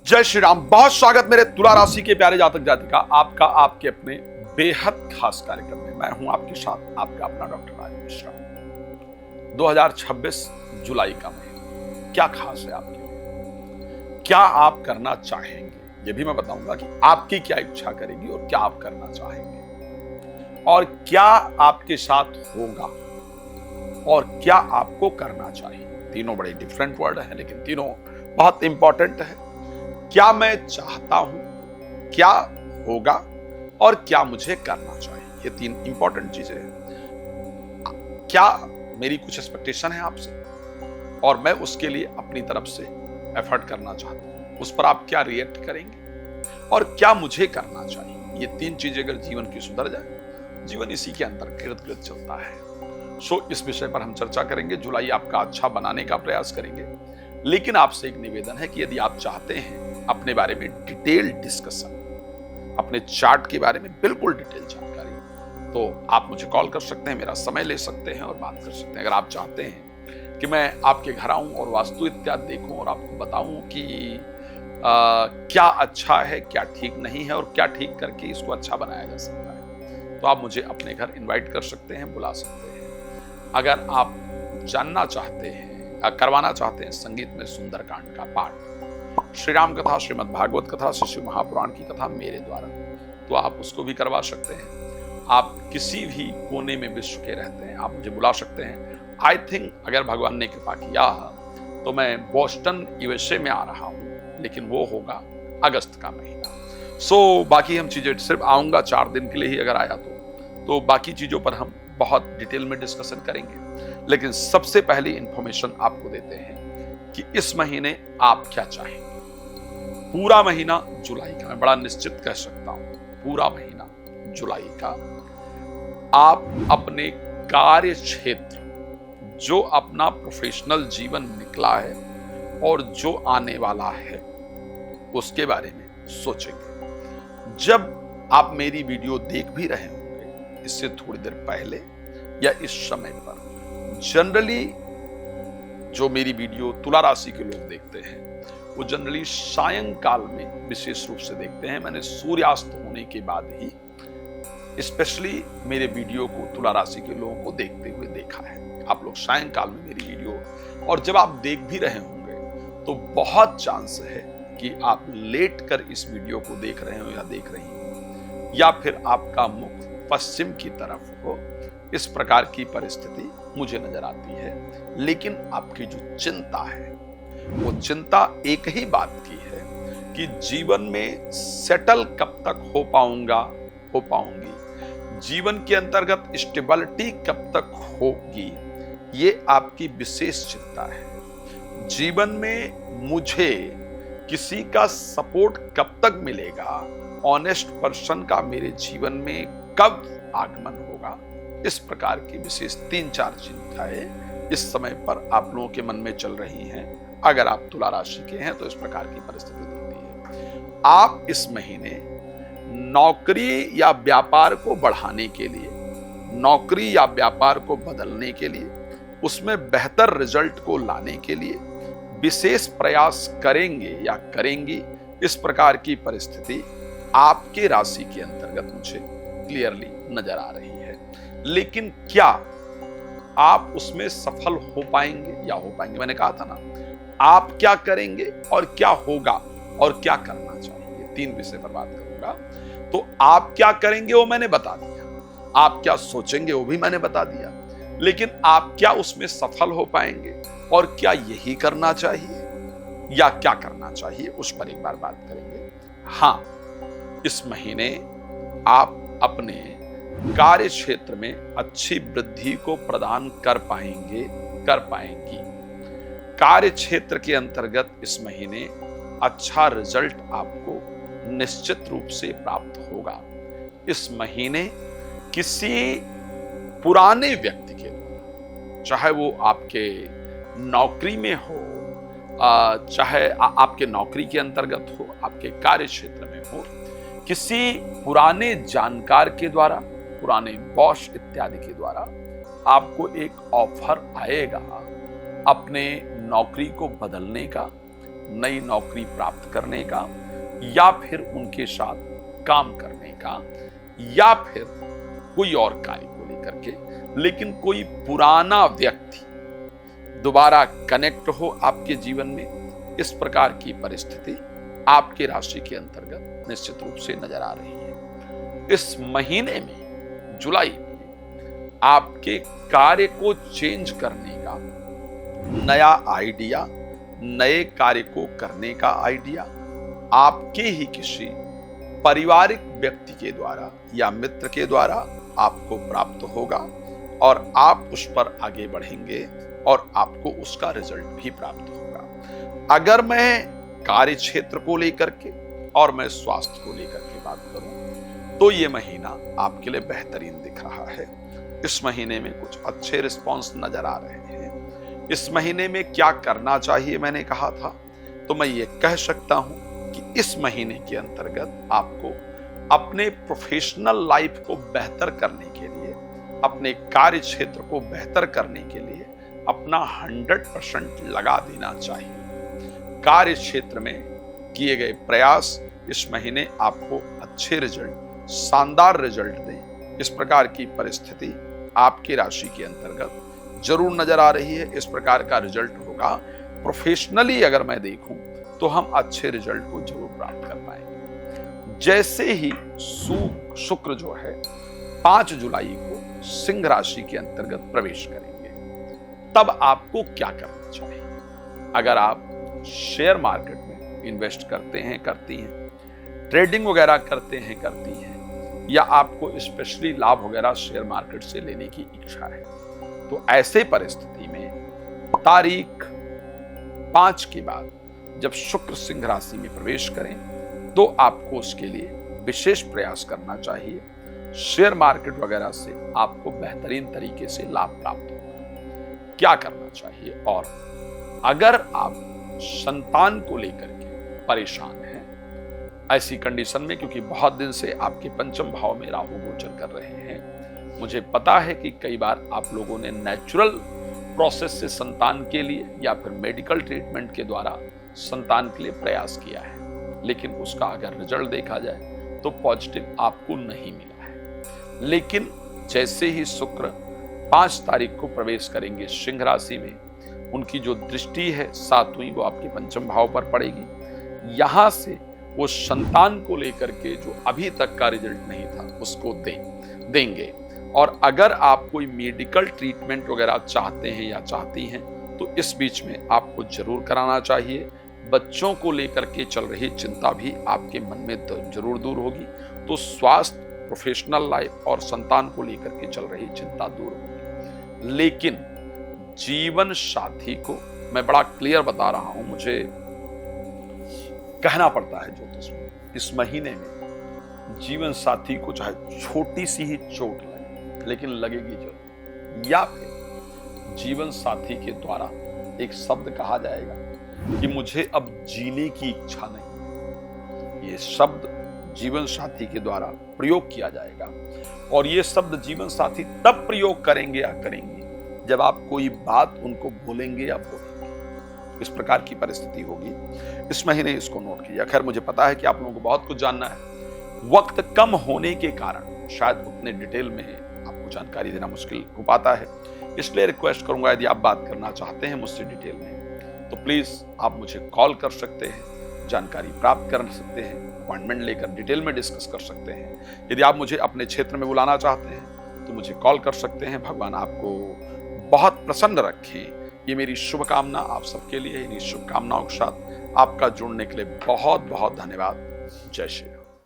जय श्री राम। बहुत स्वागत मेरे तुला राशि के प्यारे जातक जातिका आपका आपके अपने बेहद खास कार्यक्रम में। मैं हूं आपके साथ आपका अपना डॉक्टर राज मिश्रा। 2026 जुलाई का महीना क्या खास है आपके लिए, क्या आप करना चाहेंगे, ये भी मैं बताऊंगा कि आपकी क्या इच्छा करेगी और क्या आप करना चाहेंगे और क्या आपके साथ होगा और क्या आपको करना चाहिए। तीनों बड़े डिफरेंट वर्ड हैं लेकिन तीनों बहुत इंपॉर्टेंट है। क्या मैं चाहता हूं, क्या होगा और क्या मुझे करना चाहिए, ये तीन इंपॉर्टेंट चीजें हैं। क्या मेरी कुछ एक्सपेक्टेशन है आपसे और मैं उसके लिए अपनी तरफ से एफर्ट करना चाहता हूं, उस पर आप क्या रिएक्ट करेंगे और क्या मुझे करना चाहिए। ये तीन चीजें अगर जीवन की सुधर जाए, जीवन इसी के अंतर गिरद गिरद चलता है। इस विषय पर हम चर्चा करेंगे। जुलाई आपका अच्छा बनाने का प्रयास करेंगे, लेकिन आपसे एक निवेदन है कि यदि आप चाहते हैं अपने बारे में डिटेल डिस्कशन, अपने चार्ट के बारे में बिल्कुल डिटेल जानकारी, तो आप मुझे कॉल कर सकते हैं, मेरा समय ले सकते हैं और बात कर सकते हैं। अगर आप चाहते हैं कि मैं आपके घर आऊं और वास्तु इत्यादि देखूं और आपको बताऊं कि क्या अच्छा है, क्या ठीक नहीं है और क्या ठीक करके इसको अच्छा बनाया जा सकता है, तो आप मुझे अपने घर इन्वाइट कर सकते हैं, बुला सकते हैं। अगर आप जानना चाहते हैं, करवाना चाहते हैं संगीत में सुंदरकांड का पाठ, श्री राम कथा, श्रीमद् भागवत कथा, शिव महापुराण की कथा मेरे द्वारा, तो आप उसको भी करवा सकते हैं। आप किसी भी कोने में विश्व के रहते हैं, आप मुझे बुला सकते हैं। आई थिंक अगर भगवान ने कृपा किया तो मैं बोस्टन यूएसए में आ रहा हूं, लेकिन वो होगा अगस्त का महीना। बाकी हम चीजें सिर्फ आऊंगा 4 दिन के लिए ही अगर आया तो बाकी चीजों पर हम बहुत डिटेल में डिस्कशन करेंगे। लेकिन सबसे पहली इंफॉर्मेशन आपको देते हैं कि इस महीने आप क्या चाहेंगे। पूरा महीना जुलाई का, मैं बड़ा निश्चित कह सकता हूं, पूरा महीना जुलाई का आप अपने कार्य क्षेत्र, जो अपना प्रोफेशनल जीवन निकला है और जो आने वाला है, उसके बारे में सोचेंगे। जब आप मेरी वीडियो देख भी रहे होंगे, इससे थोड़ी देर पहले या इस समय पर, जनरली जो मेरी वीडियो तुला राशि के लोग देखते हैं वो जनरली सायंकाल में विशेष रूप से देखते हैं। मैंने सूर्यास्त होने के बाद ही स्पेशली मेरे वीडियो को तुला राशि के लोगों को देखते हुए देखा है। आप लोग सायंकाल में मेरी वीडियो, और जब आप देख भी रहे होंगे तो बहुत चांस है कि आप लेट कर इस वीडियो को देख रहे हो या देख रही हो, या फिर आपका मुख पश्चिम की तरफ हो। इस प्रकार की परिस्थिति मुझे नजर आती है। लेकिन आपकी जो चिंता है वो चिंता एक ही बात की है कि जीवन में सेटल कब तक हो पाऊंगी, जीवन के अंतर्गत स्टेबिलिटी कब तक होगी, ये आपकी विशेष चिंता है। जीवन में मुझे किसी का सपोर्ट कब तक मिलेगा, ऑनेस्ट पर्सन का मेरे जीवन में कब आगमन होगा, इस प्रकार की विशेष 3-4 चिंताएं इस समय पर आप लोगों के मन में चल रही हैं। अगर आप तुला राशि के हैं तो इस प्रकार की परिस्थिति दिखती है। आप इस महीने नौकरी या व्यापार को बढ़ाने के लिए, नौकरी या व्यापार को बदलने के लिए, उसमें बेहतर रिजल्ट को लाने के लिए विशेष प्रयास करेंगे या करेंगी। इस प्रकार की परिस्थिति आपके राशि के अंतर्गत मुझे क्लियरली नजर आ रही है। लेकिन क्या आप उसमें सफल हो पाएंगे या हो पाएंगे, मैंने कहा था ना, आप क्या करेंगे और क्या होगा और क्या करना चाहिए, 3 विषय पर बात करूंगा। तो आप क्या करेंगे वो मैंने बता दिया, आप क्या सोचेंगे वो भी मैंने बता दिया, लेकिन आप क्या उसमें सफल हो पाएंगे और क्या यही करना चाहिए या क्या करना चाहिए, उस पर एक बार बात करेंगे। हाँ, इस महीने आप अपने कार्य क्षेत्र में अच्छी वृद्धि को प्रदान कर पाएंगी। कार्य क्षेत्र के अंतर्गत इस महीने अच्छा रिजल्ट आपको निश्चित रूप से प्राप्त होगा। इस महीने किसी पुराने व्यक्ति के द्वारा, चाहे वो आपके नौकरी में हो, चाहे आपके नौकरी के अंतर्गत हो, आपके कार्य क्षेत्र में हो, किसी पुराने जानकार के द्वारा, पुराने बॉस इत्यादि के द्वारा आपको एक ऑफर आएगा अपने नौकरी को बदलने का नई नौकरी प्राप्त करने का, या फिर उनके साथ काम करने का, या फिर कोई और कार्य को लेकर के, लेकिन कोई पुराना व्यक्ति दोबारा कनेक्ट हो आपके जीवन में, इस प्रकार की परिस्थिति आपके राशि के अंतर्गत निश्चित रूप से नजर आ रही है। इस महीने में, जुलाई में, आपके कार्य को चेंज करने का नया आइडिया, नए कार्य को करने का आइडिया आपके ही किसी पारिवारिक व्यक्ति के द्वारा या मित्र के द्वारा आपको प्राप्त होगा और आप उस पर आगे बढ़ेंगे और आपको उसका रिजल्ट भी प्राप्त होगा। अगर मैं कार्य क्षेत्र को लेकर के और मैं स्वास्थ्य को लेकर के बात करूं तो ये महीना आपके लिए बेहतरीन दिख रहा है। इस महीने में कुछ अच्छे रिस्पॉन्स नजर आ रहे हैं। इस महीने में क्या करना चाहिए मैंने कहा था, तो मैं ये कह सकता हूं कि इस महीने के अंतर्गत आपको अपने प्रोफेशनल लाइफ को बेहतर करने के लिए, अपने कार्य क्षेत्र को बेहतर करने के लिए अपना 100% लगा देना चाहिए। कार्य क्षेत्र में किए गए प्रयास इस महीने आपको अच्छे रिजल्ट, शानदार रिजल्ट दें, इस प्रकार की परिस्थिति आपकी राशि के अंतर्गत जरूर नजर आ रही है। इस प्रकार का रिजल्ट होगा। प्रोफेशनली अगर मैं देखूं तो हम अच्छे रिजल्ट को जरूर प्राप्त कर पाएंगे। जैसे ही शुक्र जो है 5 जुलाई को सिंह राशि के अंतर्गत प्रवेश करेंगे, तब आपको क्या करना चाहिए। अगर आप शेयर मार्केट में इन्वेस्ट करते हैं, करती हैं, ट्रेडिंग वगैरह करते हैं, करती हैं, या आपको स्पेशली लाभ वगैरह शेयर मार्केट से लेने की इच्छा है, तो ऐसे परिस्थिति में तारीख 5 के बाद जब शुक्र सिंह राशि में प्रवेश करें तो आपको उसके लिए विशेष प्रयास करना चाहिए। शेयर मार्केट वगैरह से आपको बेहतरीन तरीके से लाभ प्राप्त होगा। क्या करना चाहिए, और अगर आप संतान को लेकर के परेशान हैं, ऐसी कंडीशन में, क्योंकि बहुत दिन से आपके पंचम भाव में राहु गोचर कर रहे हैं, मुझे पता है कि कई बार आप लोगों ने नेचुरल प्रोसेस से संतान के लिए या फिर मेडिकल ट्रीटमेंट के द्वारा संतान के लिए प्रयास किया है, लेकिन उसका अगर रिजल्ट देखा जाए तो पॉजिटिव आपको नहीं मिला है। लेकिन जैसे ही शुक्र 5 तारीख को प्रवेश करेंगे सिंह राशि में, उनकी जो दृष्टि है 7वीं, वो आपके पंचम भाव पर पड़ेगी। यहां से वो संतान को लेकर के जो अभी तक का रिजल्ट नहीं था उसको देंगे। और अगर आप कोई मेडिकल ट्रीटमेंट वगैरह चाहते हैं या चाहती हैं तो इस बीच में आपको जरूर कराना चाहिए। बच्चों को लेकर के चल रही चिंता भी आपके मन में जरूर दूर होगी। तो स्वास्थ्य, प्रोफेशनल लाइफ और संतान को लेकर के चल रही चिंता दूर होगी। लेकिन जीवन साथी को मैं बड़ा क्लियर बता रहा हूं, मुझे कहना पड़ता है ज्योतिष में, इस महीने में जीवन साथी को चाहे छोटी सी ही चोट लगे, लेकिन लगेगी जरूर, या फिर जीवन साथी के द्वारा एक शब्द कहा जाएगा कि मुझे अब जीने की इच्छा नहीं। ये शब्द जीवन साथी के द्वारा प्रयोग किया जाएगा, और ये शब्द जीवन साथी तब प्रयोग करेंगे या करेंगे जब आप कोई बात उनको बोलेंगे या बोलेंगे। इस प्रकार की परिस्थिति होगी इस महीने, इसको नोट कीजिए। खैर, मुझे पता है कि आप लोगों को बहुत कुछ जानना है, वक्त कम होने के कारण शायद उतने डिटेल में आपको जानकारी देना मुश्किल हो पाता है, इसलिए रिक्वेस्ट करूंगा, यदि आप बात करना चाहते हैं मुझसे डिटेल में तो प्लीज आप मुझे कॉल कर सकते हैं, जानकारी प्राप्त कर सकते हैं, अपॉइंटमेंट लेकर डिटेल में डिस्कस कर सकते हैं। यदि आप मुझे अपने क्षेत्र में बुलाना चाहते हैं तो मुझे कॉल कर सकते हैं। भगवान आपको बहुत प्रसन्न रखें, ये मेरी शुभकामना आप सबके लिए। इन्हीं शुभकामनाओं के साथ आपका जुड़ने के लिए बहुत बहुत धन्यवाद। जय श्री राम।